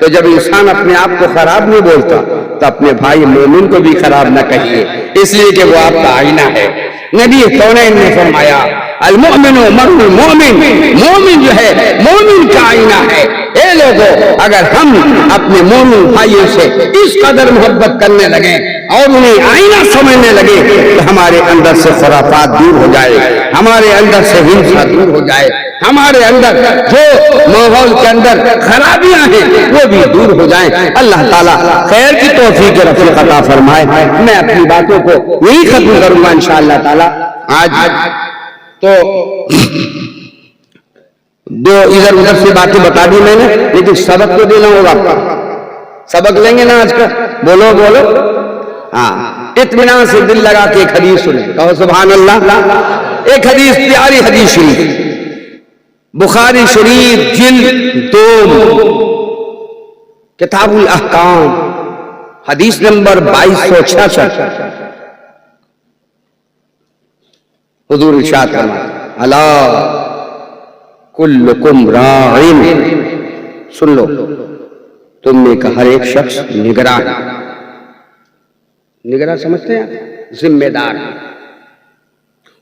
تو جب انسان اپنے آپ کو خراب نہیں بولتا تو اپنے بھائی مومن کو بھی خراب نہ کہیے، اس لیے کہ وہ آپ کا آئینہ ہے۔ نبی کونین نے فرمایا المؤمن مرء المؤمن، مومن جو ہے مومن کا آئینہ ہے۔ اے لوگوں، اگر ہم اپنے مومن بھائیوں سے اس قدر محبت کرنے لگیں اور انہیں آئینہ سمجھنے لگے تو ہمارے اندر سے خرافات دور ہو جائے، ہمارے اندر سے ہنسا دور ہو جائے، ہمارے اندر جو ماحول کے اندر خرابیاں ہیں وہ بھی دور ہو جائیں۔ اللہ تعالیٰ خیر کی توفیق رفیق عطا فرمائے۔ میں اپنی باتوں کو یہی ختم کروں گا انشاءاللہ تعالیٰ۔ آج تو دو ادھر ادھر سے باتیں بتا دی میں نے، لیکن سبق تو دینا ہوگا آپ کا۔ سبق لیں گے نا آج کا؟ بولو بولو۔ ہاں، اطمینان سے دل لگا کے ایک حدیث سنیں، کہو سبحان اللہ۔ ایک حدیث، پیاری حدیث شریف، بخاری شریف جلد 2 کتاب الاحکام، حدیث نمبر 2266۔ حضور ارشاد فرماتے ہیں الا کلکم راعٍ، سن لو، تم میں کا ہر ایک شخص نگراں ہے۔ نگراں سمجھتے ہیں؟ ذمہ دار ہے۔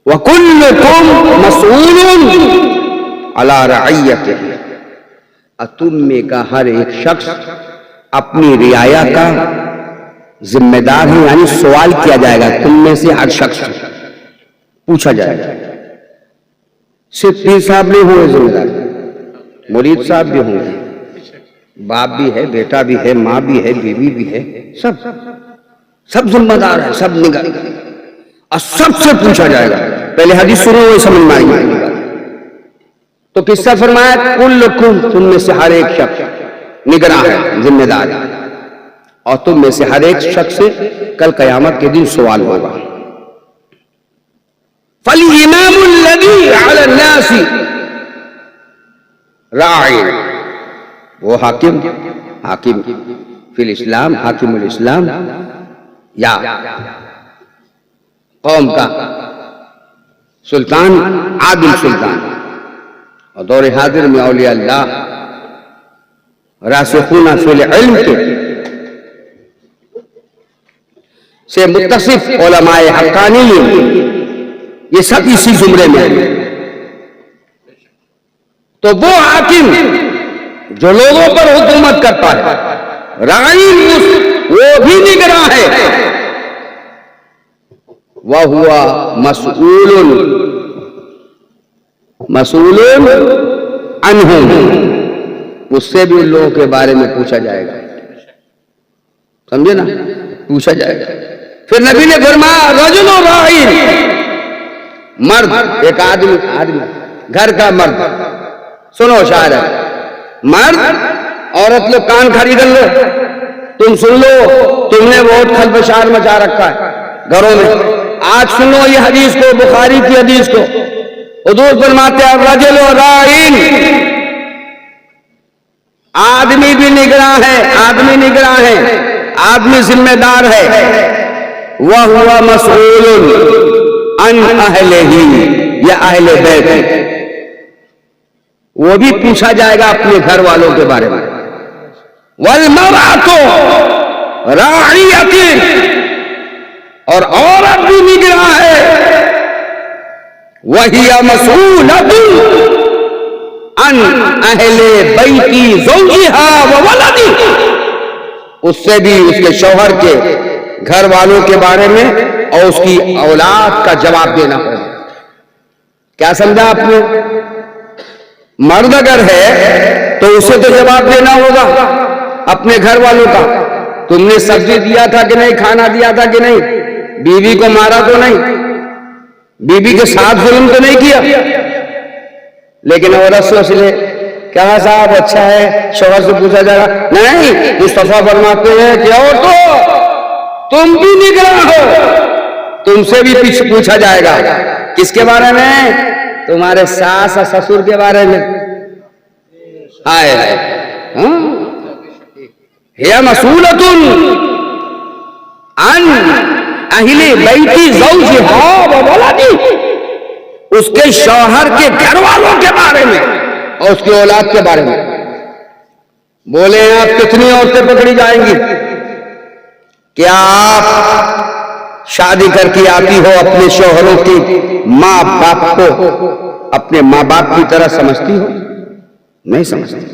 وَكُلُّكُمْ مَسْئُولٌ عَلَى رَعِيَّتِهِ، تم میں کا ہر ایک شخص اپنی رعایا کا ذمہ دار ہے، یعنی سوال کیا جائے گا تم میں سے ہر شخص پوچھا جائے گا۔ صرف پیر صاحب نہیں ہوئے ذمہ دار، مرید صاحب بھی ہوں گے، باپ بھی ہے، بیٹا بھی ہے، ماں بھی ہے، بیوی بھی ہے، سب ذمہ دار ہے، سب نگاہ، اور سب سے پوچھا جائے گا۔ پہلے حدیث سنو، وہ سمجھ میں آئیں گے۔ تو کس سے فرمایا؟ کلکم، تم میں سے ہر ایک شخص نگراں ہے، ذمہ دار ہے، اور تم میں سے ہر ایک شخص سے کل قیامت کے دن سوال ہوگا۔ فَالْإِمَامُ الَّذِي عَلَى النَّاسِ راعٍ، وہ حاکم فی الاسلام، حاکم الاسلام، یا قوم کا سلطان، عادل سلطان۔ اور دور حاضر میں اولیاء اللہ راسخون فی العلم کے سے متصف علماء حقانیین، یہ سب اسی زمرے میں ہیں۔ تو وہ حاکم جو لوگوں پر حکومت کرتا ہے، راعی وہ بھی نگراں ہے، وَهُوَ مسئول عنہم، اس سے بھی ان لوگوں کے بارے میں پوچھا جائے گا۔ سمجھے نا؟ پوچھا جائے گا۔ پھر نبی نے فرمایا رجل راعی، مرد، ایک آدمی گھر کا مرد۔ سنو شاعر، مرد عورت لوگ کان خرید لو، تم سن لو، تم نے بہت خلفشار مچا رکھا ہے گھروں میں۔ آج سنو یہ حدیث کو، بخاری کی حدیث کو۔ حضور فرماتے ہیں رجل راعٍ، آدمی بھی نگراں ہے، آدمی نگراں ہے، آدمی ذمہ دار ہے۔ وَهُوَ مَسْئُولٌ عَنْ أَهْلِهِ، یا اہل بیت، وہ بھی پوچھا جائے گا اپنے گھر والوں کے بارے میں۔ وَالْمَرْأَةُ رَاعِيَةٌ، اور عورت بھی نگراں ہے۔ وَهِيَ مَسْئُولَةٌ عَنْ أَهْلِ بَيْتِ زَوْجِهَا وَوَلَدِهِ، اس سے بھی اس کے شوہر کے گھر والوں کے بارے میں اور اس کی اولاد کا جواب دینا ہوگا۔ کیا سمجھا آپ نے؟ مرد اگر ہے تو اسے تو جواب دینا ہوگا اپنے گھر والوں کا۔ تم نے سبزی دیا تھا کہ نہیں، کھانا دیا تھا کہ نہیں، بیوی کو مارا تو نہیں، بیوی کے ساتھ ظلم تو نہیں کیا۔ لیکن عورت سوچ لے کیا صاحب اچھا ہے، شوہر سے پوچھا جائے گا نہیں۔ مصطفیٰ فرماتے ہیں کہ عورتوں تم بھی نگراں ہو، تم سے بھی پوچھا جائے گا۔ کس کے بارے میں؟ تمہارے ساس اور سسر کے بارے میں۔ آئے ہی مسئولۃ عن اہل بیت زوجہا وولدہ، اس کے شوہر کے گھر والوں کے بارے میں اور اس کی اولاد کے بارے میں۔ بولے آپ کتنی عورتیں پکڑی جائیں گی؟ کیا آپ شادی کر کے آتی ہو اپنے شوہروں کی ماں باپ کو اپنے ماں باپ کی طرح سمجھتی ہو؟ نہیں سمجھتی۔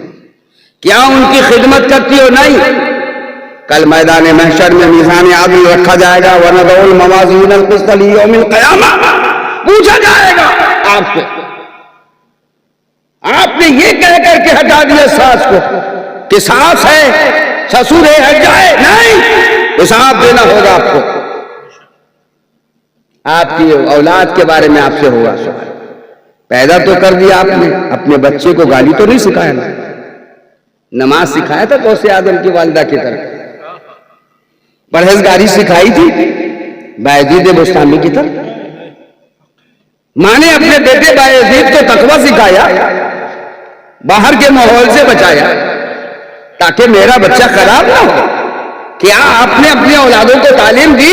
کیا ان کی خدمت کرتی ہو؟ نہیں۔ کل میدان محشر میں میزان عدل رکھا جائے گا، وَنَضَعُ الْمَوَازِينَ الْقِسْطَ لِيَوْمِ الْقِيَامَةِ، پوچھا جائے گا آپ سے، آپ نے یہ کہہ کر کے ہٹا دیا ساس کو کہ ساس ہے سسر ہے ہٹ جائے، نہیں، حساب دینا ہوگا آپ کو۔ آپ کی اولاد کے بارے میں آپ سے ہوگا سوال۔ پیدا تو کر دیا آپ نے، اپنے بچے کو گالی تو نہیں سکھایا نا، نماز سکھایا تھا غوث آدم کی والدہ کی طرف، پرہیزگاری سکھائی تھی بایزید بستامی کی طرف، ماں نے اپنے بیٹے بایزید کو تقویٰ سکھایا، باہر کے ماحول سے بچایا تاکہ میرا بچہ خراب نہ ہو۔ کیا آپ نے اپنے اولادوں کو تعلیم دی؟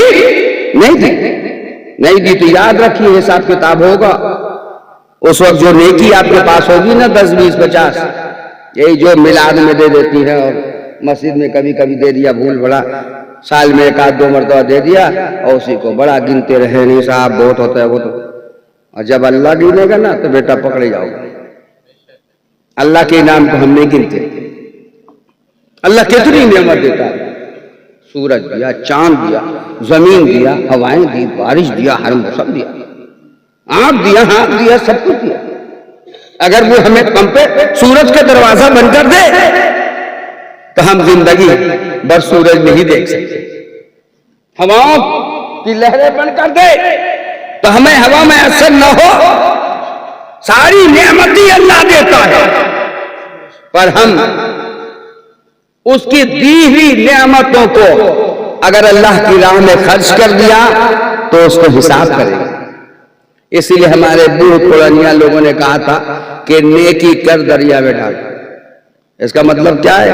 نہیں دی تو یاد رکھیے حساب کتاب ہوگا اس وقت۔ جو نیکی آپ کے پاس ہوگی نا 10 20 50، یہی جو میلاد میں دے دیتی ہے اور مسجد میں کبھی کبھی دے دیا بھول بڑا، سال میں 1 2 مرتبہ دے دیا اور اسی کو بڑا گنتے رہے، نہیں صاحب بہت ہوتا ہے وہ تو، اور جب اللہ گنے گا نا تو بیٹا پکڑے جاؤ گا۔ اللہ کے انعام کو ہم نہیں گنتے۔ اللہ کتنی نعمت دیتا ہے، سورج دیا، چاند دیا، زمین دیا، ہوائیں دی، بارش دیا، ہر موسم دیا، آنکھ دیا، ہاتھ دیا، سب کچھ دیا۔ اگر وہ ہمیں ہم پہ سورج کا دروازہ بند کر دے تو ہم زندگی بھر سورج نہیں دیکھ سکتے۔ ہواؤں کی لہریں بند کر دے تو ہمیں ہوا میں اثر نہ ہو۔ ساری نعمتیں اللہ دیتا ہے، پر ہم اس کی دی ہوئی نعمتوں کو اگر اللہ کی راہ میں خرچ کر دیا تو اس کو حساب کرے گا۔ اس لیے ہمارے بوڑھ پرانیاں لوگوں نے کہا تھا کہ نیکی کر دریا میں ڈال۔ اس کا مطلب کیا ہے؟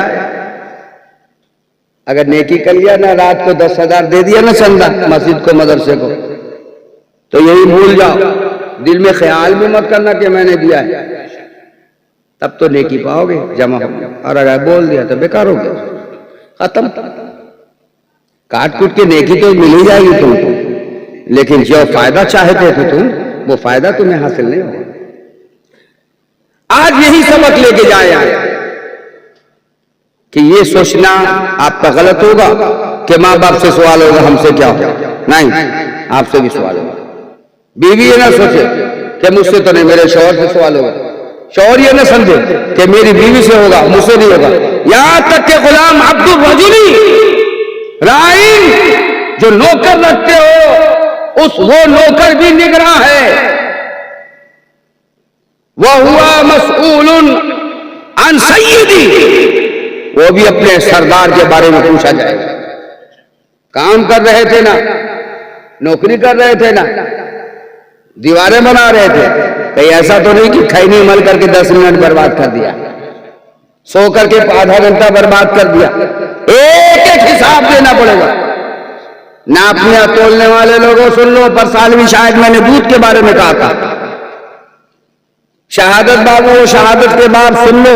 اگر نیکی کر لیا نا، رات کو 10,000 دے دیا نا چندہ مسجد کو مدرسے کو، تو یہی بھول جاؤ، دل میں خیال بھی مت کرنا کہ میں نے دیا ہے، تب تو نیکی پاؤ گے جمع ہو گیا۔ اور اگر بول دیا تو بیکار ہو گیا، ختم۔ کاٹ کٹ کے نیکی تو مل ہی جائے گی تم کو، لیکن جو فائدہ چاہتے تھے تم، وہ فائدہ تمہیں حاصل نہیں ہوگا۔ آج یہی سبق لے کے جائے کہ یہ سوچنا آپ کا غلط ہوگا کہ ماں باپ سے سوال ہوگا ہم سے کیا ہوگا، نہیں، آپ سے بھی سوال ہوگا۔ بیوی یہ نہ سوچے کہ مجھ سے تو نہیں، میرے شوہر سے سوال ہوگا۔ شوہر یہ نہ سمجھے کہ میری بیوی سے ہوگا، مجھ سے نہیں ہوگا۔ یہاں تک کہ غلام عبد الرجلی رائن جو نوکر رکھتے ہو، وہ نوکر بھی نگراں ہے، وَهُوَ مَسْئُولٌ عَنْ سَيِّدِهِ، وہ بھی اپنے سردار کے بارے میں پوچھا جائے گا۔ کام کر رہے تھے نا، نوکری کر رہے تھے نا، دیواریں بنا رہے تھے، کہیں ایسا تو نہیں کہ کھینی مل کر کے 10 منٹ برباد کر دیا، سو کر کے آدھا گھنٹہ برباد کر دیا۔ ایک ایک حساب دینا پڑے گا۔ ناپنے اور تولنے والے لوگوں سن لو، پر سال بھی شاید میں نے دودھ کے بارے میں کہا تھا، شہادت بابو شہادت کے بعد سن لو،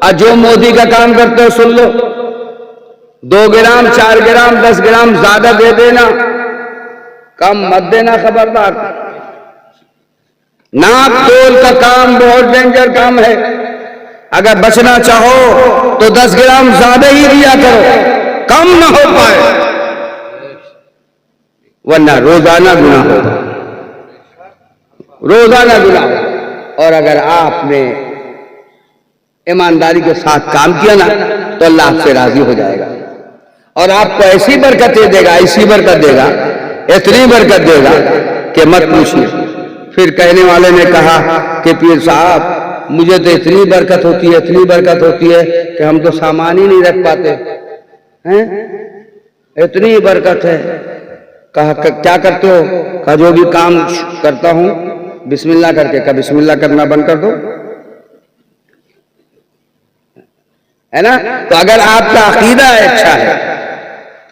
اور جو مودی کا کام کرتے ہو سن لو، 2 گرام 4 گرام 10 گرام زیادہ دے دینا، کم مت دینا، خبردار۔ ناپ تول کا کام بہت ڈینجر کام ہے، اگر بچنا چاہو تو 10 گرام زیادہ ہی دیا کرو، کم نہ ہو پائے، ورنہ روزانہ گناہ ہوگا، روزانہ گناہ ہوگا۔ اور اگر آپ نے ایمانداری کے ساتھ کام کیا نا تو اللہ آپ سے راضی ہو جائے گا، اور آپ کو ایسی برکتیں دے گا، ایسی برکت دے گا، اتنی برکت دے گا کہ مت پوچھیے۔ پھر کہنے والے نے کہا کہ پیر صاحب مجھے تو اتنی برکت ہوتی ہے، اتنی برکت ہوتی ہے کہ ہم تو سامان ہی نہیں رکھ پاتے ہیں، اتنی برکت ہے۔ کہا کیا کرتے ہو؟ کہا جو بھی کام کرتا ہوں بسم اللہ کر کے۔ کہا بسم اللہ کرنا بند کر دو، ہے نا؟ تو اگر آپ کا عقیدہ اچھا ہے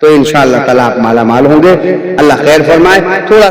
تو انشاءاللہ تعالیٰ آپ مالا مال ہوں گے۔ اللہ خیر فرمائے۔ تھوڑا